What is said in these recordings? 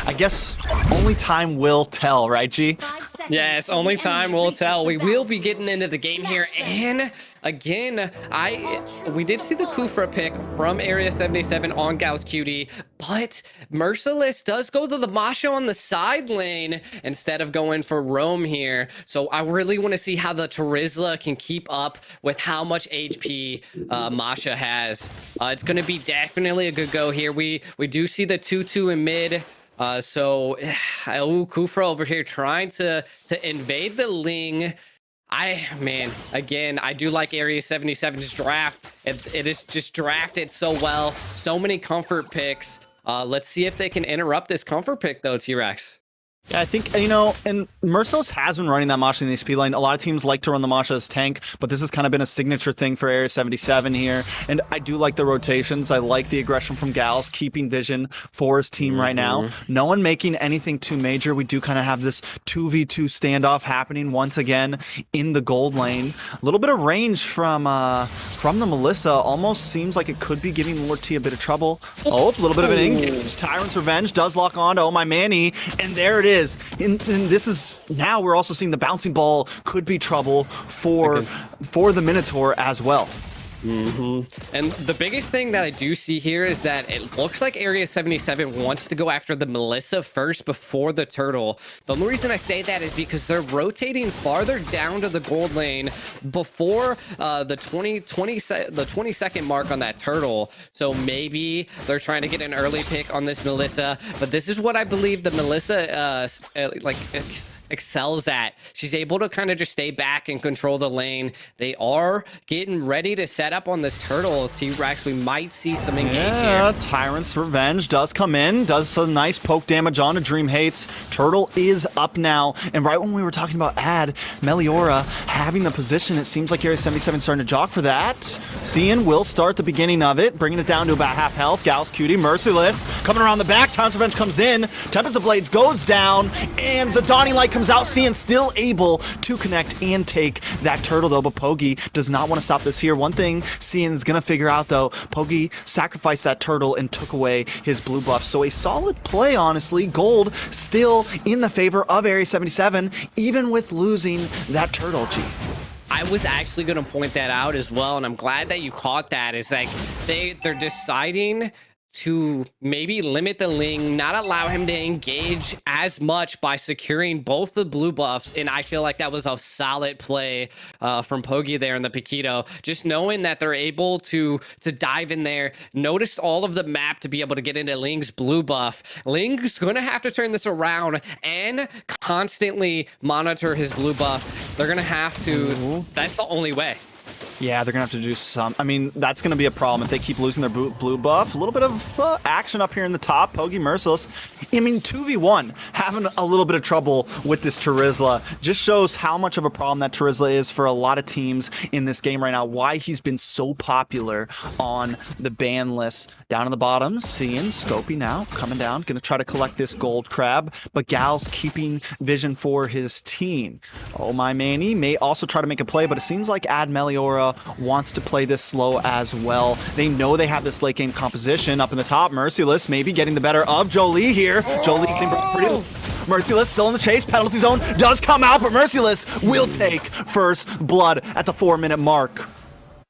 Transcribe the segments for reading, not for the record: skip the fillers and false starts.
I guess only time will tell, right, G? Yes, only time will tell. We will be getting into the game here, and again, we did see the Kufra pick from Area 77 on Gauss QD, but Merciless does go to the Masha on the side lane instead of going for Roam here. So I really want to see how the Terizla can keep up with how much HP Masha has. It's going to be definitely a good go here. We do see the 2-2 in mid. Kufra over here trying to invade the Ling. Again, I do like Area 77's draft. It is just drafted so well. So many comfort picks. Let's see if they can interrupt this comfort pick though, T-Rex. Yeah, I think, you know, and Merciless has been running that Masha in the HP lane. A lot of teams like to run the Masha as tank, but this has kind of been a signature thing for Area 77 here. And I do like the rotations. I like the aggression from Gals, keeping vision for his team right now. No one making anything too major. We do kind of have this 2v2 standoff happening once again in the gold lane. A little bit of range from the Melissa. Almost seems like it could be giving Lord T a bit of trouble. Oh, a little bit of an engage. Tyrant's Revenge does lock on to Oh My Manny, and there it is. And this is now we're also seeing the bouncing ball could be trouble for the Minotaur as well. And the biggest thing that I do see here is that it looks like Area 77 wants to go after the Melissa first before the turtle. The only reason I say that is because they're rotating farther down to the gold lane before the 20-second mark on that turtle. So maybe they're trying to get an early pick on this Melissa. But this is what I believe the Melissa excels at. She's able to kind of just stay back and control the lane. They are getting ready to set up on this turtle. T-Rex, we might see some engage here. Tyrant's Revenge does come in, does some nice poke damage on to Dream Hates. Turtle is up now, and right when we were talking about Meliora having the position, it seems like Area 77 starting to jock for that. Cian will start the beginning of it, bringing it down to about half health. Gauss Cutie, Merciless, coming around the back. Tyrant's Revenge comes in, Tempest of Blades goes down, and the Dawning Light comes out. Cian still able to connect and take that turtle though, but Pogi does not want to stop this here. One thing Cian's gonna figure out though, Pogi sacrificed that turtle and took away his blue buff. So a solid play, honestly. Gold still in the favor of Area 77, even with losing that turtle, G. I was actually going to point that out as well, and I'm glad that you caught that. It's like they're deciding to maybe limit the Ling, not allow him to engage as much by securing both the blue buffs, and I feel like that was a solid play from Pogi there in the Paquito. Just knowing that they're able to dive in there, noticed all of the map to be able to get into Ling's blue buff. Ling's gonna have to turn this around and constantly monitor his blue buff. They're gonna have to. That's the only way. Yeah, they're going to have to do some. I mean, that's going to be a problem if they keep losing their blue buff. A little bit of action up here in the top. Pogi Merciless. I mean, 2v1, having a little bit of trouble with this Terizla. Just shows how much of a problem that Terizla is for a lot of teams in this game right now. Why he's been so popular on the ban list. Down in the bottom, seeing Scopey now coming down. Going to try to collect this gold crab. But Gal's keeping vision for his team. Oh My Manny may also try to make a play, but it seems like Meliora wants to play this slow as well. They know they have this late game composition up in the top. Merciless maybe getting the better of Jolie here. Jolie getting pretty. Merciless still in the chase. Penalty zone does come out, but Merciless will take first blood at the 4-minute mark.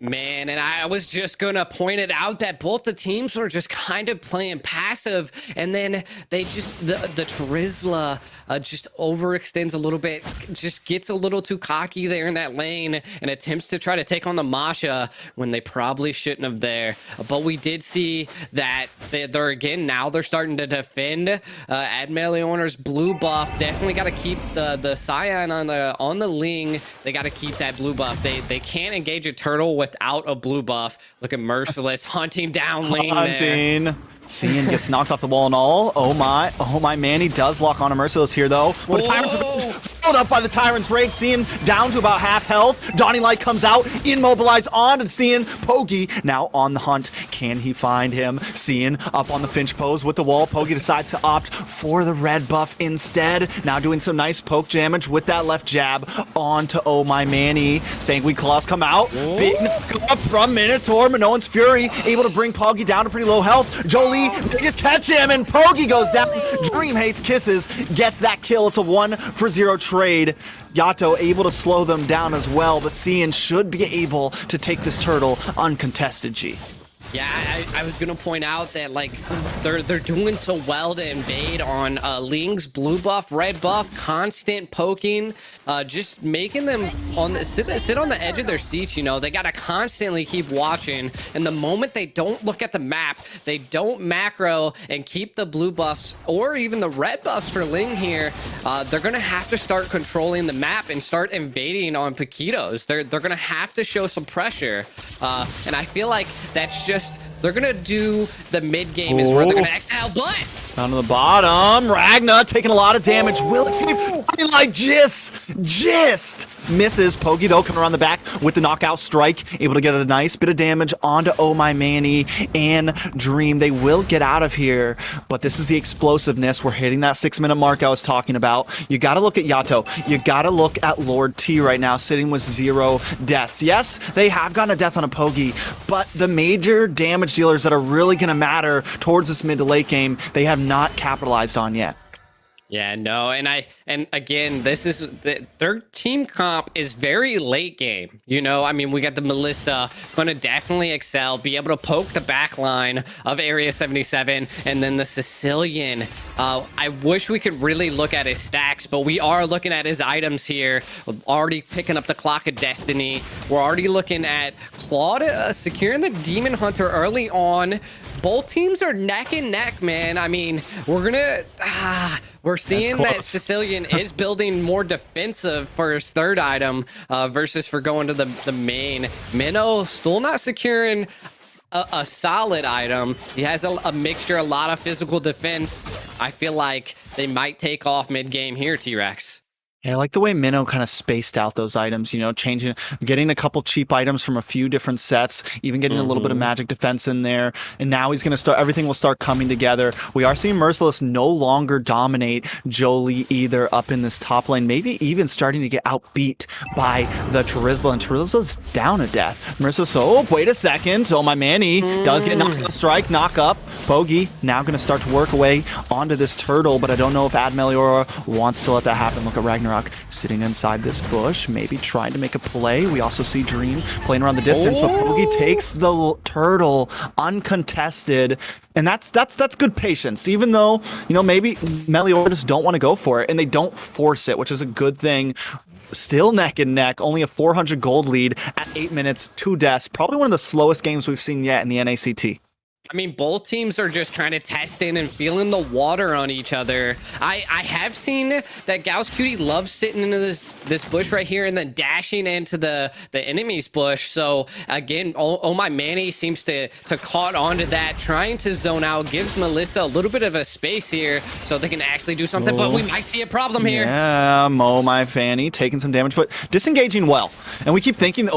Man, and I was just gonna point it out that both the teams were just kind of playing passive, and then they just the Terizla just overextends a little bit, just gets a little too cocky there in that lane and attempts to try to take on the Masha when they probably shouldn't have there. But we did see that they're again now they're starting to defend. Meliora's blue buff, definitely got to keep the Cyan on the Ling. They got to keep that blue buff. They can't engage a turtle without a blue buff. Look at Merciless hunting down lane there. Cian gets knocked off the wall and all. Oh my Manny does lock on a Merciless here though. But a Tyrant's Revenge followed up by the Tyrant's Rage. Cian down to about half health. Dawning Light comes out, immobilized on to Cian. Pogi now on the hunt. Can he find him? Cian up on the Finch pose with the wall. Pogi decides to opt for the red buff instead. Now doing some nice poke damage with that left jab onto Oh My Manny. Sanguine Claws come out. Big knock up from Minotaur. Minoan's Fury able to bring Pogi down to pretty low health. Jolie, they just catch him, and Pogi goes down. Dream Hates Kisses gets that kill. It's a 1-for-0 trade. Yato able to slow them down as well, but Cian should be able to take this turtle uncontested, G. Yeah, I was gonna point out that like they're doing so well to invade on Ling's blue buff, red buff, constant poking, just making them on the sit on the edge of their seats. You know, they gotta constantly keep watching, and the moment they don't look at the map, they don't macro and keep the blue buffs or even the red buffs for Ling here, they're gonna have to start controlling the map and start invading on Paquitos. They're gonna have to show some pressure, and I feel like that's just they're gonna do the mid game is where they're gonna excel, but down to the bottom, Ragna taking a lot of damage. Will it save? I mean, like just misses. Pogi though coming around the back with the knockout strike, able to get a nice bit of damage onto Oh My Manny and Dream. They will get out of here, but this is the explosiveness. We're hitting that 6-minute mark I was talking about. You got to look at Yato. You got to look at Lord T right now, sitting with 0 deaths. Yes, they have gotten a death on a Pogi, but the major damage dealers that are really going to matter towards this mid to late game, they have not capitalized on yet. Yeah, no, and again, this is their team comp is very late game. You know, I mean, we got the Melissa going to definitely excel, be able to poke the back line of Area 77, and then the Sicilian. I wish we could really look at his stacks, but we are looking at his items here. Already picking up the Clock of Destiny. We're already looking at Claude securing the Demon Hunter early on. Both teams are neck and neck, man. I mean, we're seeing that Sicilian is building more defensive for his third item versus for going to the main. Minnow still not securing a solid item. He has a mixture, a lot of physical defense. I feel like they might take off mid-game here, T-Rex. Yeah, I like the way Minnow kind of spaced out those items, you know, getting a couple cheap items from a few different sets, even getting a little bit of magic defense in there. And now he's going to start, everything will start coming together. We are seeing Merciless no longer dominate Jolie either up in this top lane, maybe even starting to get outbeat by the Terizla. And Terizla's down a death. Merciless, oh, wait a second. Oh, my Manny does get knockout strike, knock up. Bogey now going to start to work away onto this turtle, but I don't know if Meliora wants to let that happen. Look at Ragnarok sitting inside this bush, maybe trying to make a play. We also see Dream playing around the distance, but Pogi takes the turtle uncontested, and that's good patience. Even though, you know, maybe Meliora just don't want to go for it, and they don't force it, which is a good thing. Still neck and neck, only a 400 gold lead at 8 minutes, 2 deaths. Probably one of the slowest games we've seen yet in the NACT. I mean, both teams are just kind of testing and feeling the water on each other. I have seen that Gauss Cutie loves sitting into this bush right here and then dashing into the enemy's bush. So again, oh my Manny seems to caught onto that, trying to zone out, gives Melissa a little bit of a space here so they can actually do something. But we might see a problem here. Yeah, Oh my Fanny taking some damage, but disengaging well. And we keep thinking,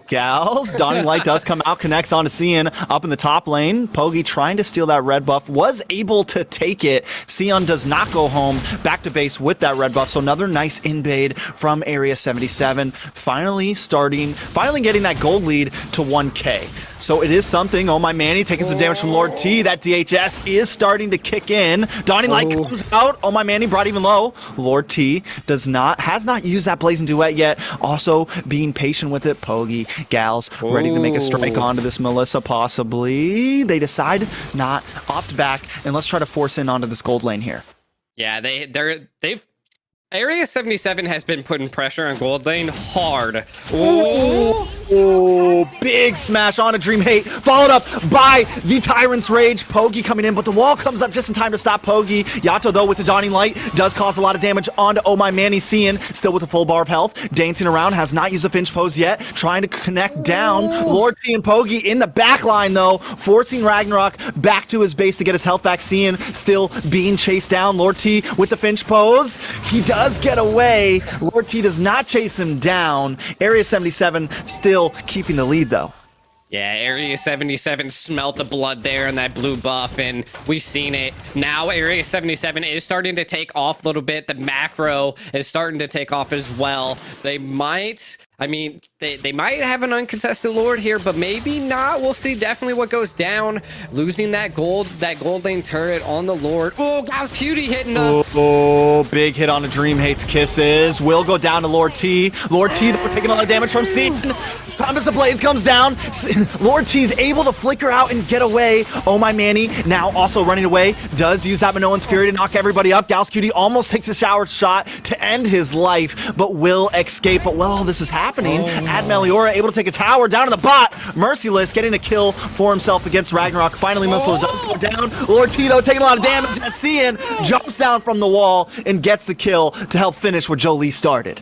Gals, Dawning Light does come out, connects onto Cian up in the top lane. Pogi trying to steal that red buff, was able to take it. Cian does not go home, back to base with that red buff. So another nice invade from Area 77. Finally getting that gold lead to 1K. So it is something. Oh my Manny taking some damage from Lord T. That DHS is starting to kick in. Dawning Light comes out. Oh my Manny brought even low. Lord T has not used that Blazing Duet yet. Also being patient with it. Pogi, Gals, ready to make a strike onto this Melissa possibly. They decide not, opt back, and let's try to force in onto this gold lane here. Yeah, they've Area 77 has been putting pressure on gold lane hard. Oh, big smash on a Dream Hate, followed up by the Tyrant's Rage. Pogi coming in, but the wall comes up just in time to stop Pogi. Yato, though, with the Dawning Light, does cause a lot of damage onto Oh My Manny. Cian, still with a full bar of health, dancing around, has not used a Finch Pose yet, trying to connect down. Lord T and Pogi in the back line, though, forcing Ragnarok back to his base to get his health back. Cian still being chased down. Lord T with the Finch Pose. He does get away. Lord T does not chase him down. Area 77 still keeping the lead, though. Yeah, Area 77 smelt the blood there in that blue buff, and we've seen it. Now Area 77 is starting to take off a little bit. The macro is starting to take off as well. They might I mean, they might have an uncontested Lord here, but maybe not. We'll see definitely what goes down. Losing that gold lane turret on the Lord. Oh, Gauss Cutie hitting up. Oh, big hit on a Dream Hates Kisses. Will go down to Lord T. Lord T, though, taking a lot of damage from Sean. Thomas the Blades comes down. Lord T's able to flicker out and get away. Oh my Manny, now also running away. Does use that Minoan's Fury to knock everybody up. Gauss Cutie almost takes a shower shot to end his life, but will escape. But while all this is happening, Ad Meliora able to take a tower down to the bot. Merciless getting a kill for himself against Ragnarok. Finally, Merciless does go down. Lord T, though, taking a lot of damage. As Cian jumps down from the wall and gets the kill to help finish what Jolie started.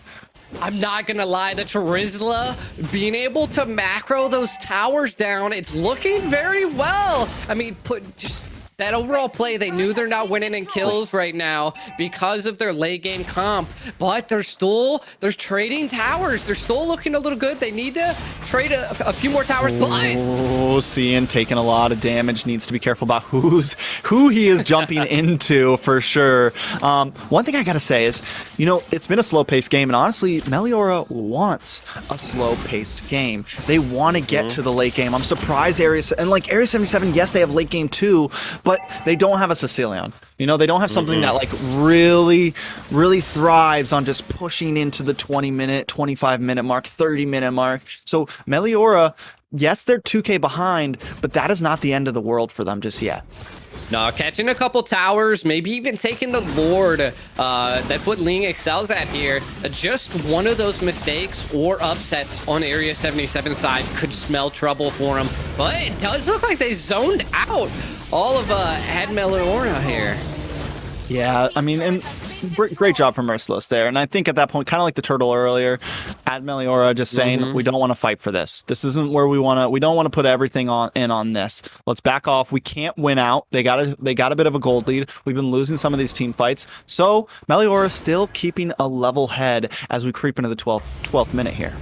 I'm not gonna lie, the Charizla being able to macro those towers down, it's looking very well. I mean, just that overall play, they knew they're not winning in kills right now because of their late game comp, but they're trading towers. They're still looking a little good. They need to trade a few more towers. Oh, Cian taking a lot of damage. Needs to be careful about who he is jumping into for sure. One thing I gotta say is, you know, it's been a slow-paced game, and honestly, Meliora wants a slow-paced game. They want to get to the late game. I'm surprised Area 77, yes, they have late game too, but they don't have a Sicilian. You know, they don't have something that like really thrives on just pushing into the 20-minute, 25-minute mark, 30-minute mark. So Meliora, yes, they're 2K behind, but that is not the end of the world for them just yet. No, catching a couple towers, maybe even taking the Lord. That's what Ling excels at here. Just one of those mistakes or upsets on Area 77 side could smell trouble for him. But it does look like they zoned out all of Ad Meliora here. Yeah, I mean, and great job from Merciless there. And I think at that point, kind of like the turtle earlier, Ad Meliora just saying, we don't want to fight for this. This isn't where we don't want to put everything on this. Let's back off. We can't win out. They got a bit of a gold lead. We've been losing some of these team fights. So Meliora still keeping a level head as we creep into the 12th minute here.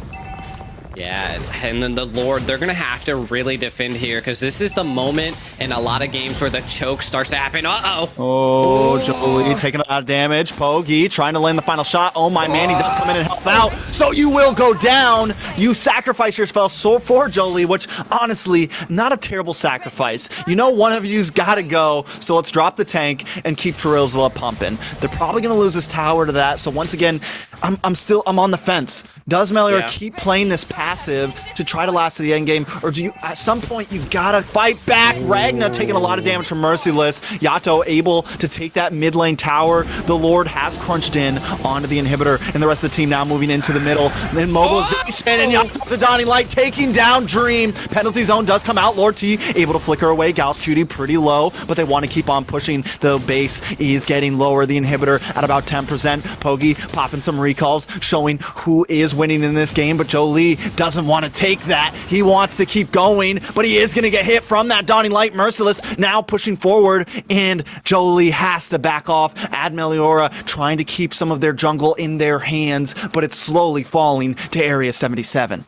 Yeah, and then the Lord, they're going to have to really defend here because this is the moment in a lot of games where the choke starts to happen. Uh-oh. Oh, Jolie taking a lot of damage. Pogi trying to land the final shot. Oh, my man, he does come in and help out. So you will go down. You sacrifice yourself for Jolie, which honestly, not a terrible sacrifice. You know, one of you's got to go. So let's drop the tank and keep Charizla pumping. They're probably going to lose this tower to that. So once again, I'm on the fence. Does Meliora keep playing this passive to try to last to the end game, or do you at some point you gotta fight back? Ragna taking a lot of damage from Merciless. Yato able to take that mid lane tower. The Lord has crunched in onto the inhibitor, and the rest of the team now moving into the middle. Then mobilization and Yato the Dawning Light taking down Dream. Penalty zone does come out. Lord T able to flicker away. Gauss Cutie pretty low, but they want to keep on pushing. The base is getting lower. The inhibitor at about 10%. Pogi popping some recalls, showing who is winning in this game, but Jolie doesn't want to take that. He wants to keep going, but he is going to get hit from that Dawning Light. Merciless now pushing forward, and Jolie has to back off. Ad Meliora trying to keep some of their jungle in their hands, but it's slowly falling to Area 77.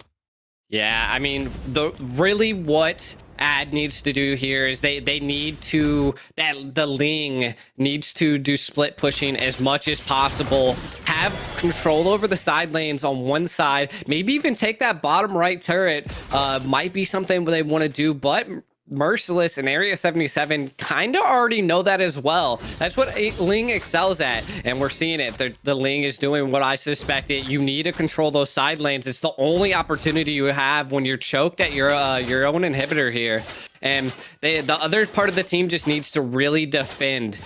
Yeah, I mean, really what Ad needs to do here is they need to, the Ling needs to do split pushing as much as possible, have control over the side lanes on one side, maybe even take that bottom right turret. Might be something they want to do, but Merciless and Area 77 kind of already know that as well. That's what Ling excels at, and we're seeing it. The Ling is doing what I suspected. You need to control those side lanes. It's the only opportunity you have when you're choked at your own inhibitor here. And the other part of the team just needs to really defend,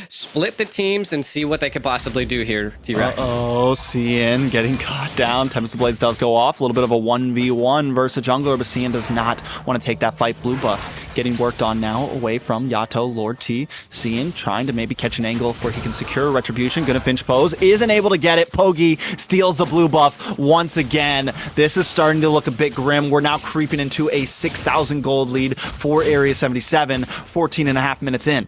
split the teams, and see what they could possibly do here, T-Rex. Oh, Cian getting caught down. Tempest of Blades does go off. A little bit of a 1v1 versus a jungler, but Cian does not want to take that fight. Blue buff getting worked on now away from Yato, Lord T. Cian trying to maybe catch an angle where he can secure Retribution. Gonna finch pose. Isn't able to get it. Pogi steals the blue buff once again. This is starting to look a bit grim. We're now creeping into a 6,000 gold lead for Area 77, 14 and a half minutes in.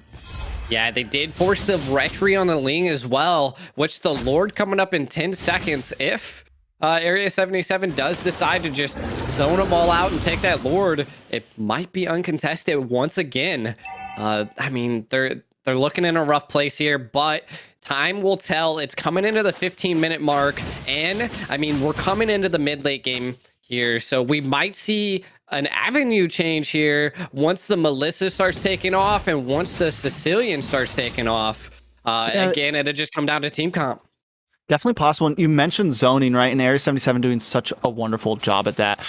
Yeah, they did force the retry on the Ling as well, which the Lord coming up in 10 seconds. If Area 77 does decide to just zone them all out and take that Lord, it might be uncontested once again. I mean, they're They're looking in a rough place here, but time will tell. It's coming into the 15-minute mark, and I mean, we're coming into the mid-late game here, so we might see an avenue change here once the Melissa starts taking off and once the Sicilian starts taking off. Again, it'll just come down to team comp. Definitely possible. And you mentioned zoning, right? And Area 77 doing such a wonderful job at that.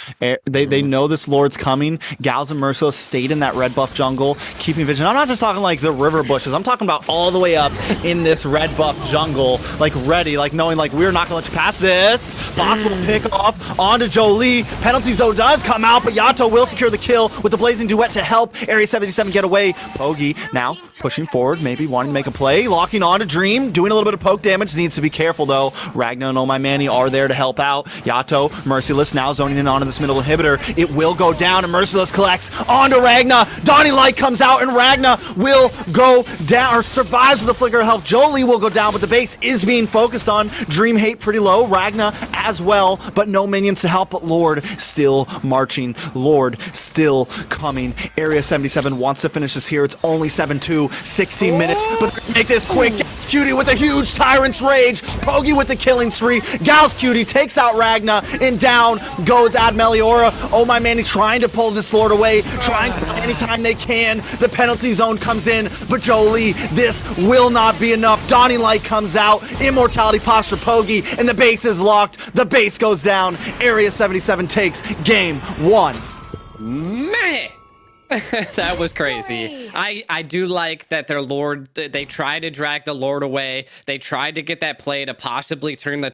They know this Lord's coming. Gals and Merciless stayed in that red buff jungle, keeping vision. I'm not just talking like the river bushes. I'm talking about all the way up in this red buff jungle, like ready, like knowing like we're not going to let you pass this. Possible pick off onto Jolie. Penalty zone does come out, but Yato will secure the kill with the Blazing Duet to help Area 77 get away. Pogi now pushing forward, maybe wanting to make a play. Locking on to Dream, doing a little bit of poke damage. Needs to be careful though. Ragna and Oh My Manny are there to help out. Yato, Merciless now zoning in onto this middle inhibitor. It will go down and Merciless collects onto Ragna. Donnie Light comes out and Ragna will go down or survives with a flicker of health. Jolie will go down, but the base is being focused on. Dream hate pretty low. Ragna as well, but no minions to help. But Lord still marching. Lord still coming. Area 77 wants to finish this here. It's only 7-2, 16 minutes, but make this quick. Cutie with a huge Tyrant's Rage. Pogi with the killing spree. Gals Cutie takes out Ragna, and down goes Ad Meliora. Oh My Manny trying to pull this Lord away, trying to anytime they can. The penalty zone comes in, but Jolie, this will not be enough. Donnie Light comes out. Immortality pops for Pogi, and the base is locked. The base goes down. Area 77 takes game 1. Man! That was crazy. I do like that their Lord, they tried to drag the Lord away. They tried to get that play to possibly turn the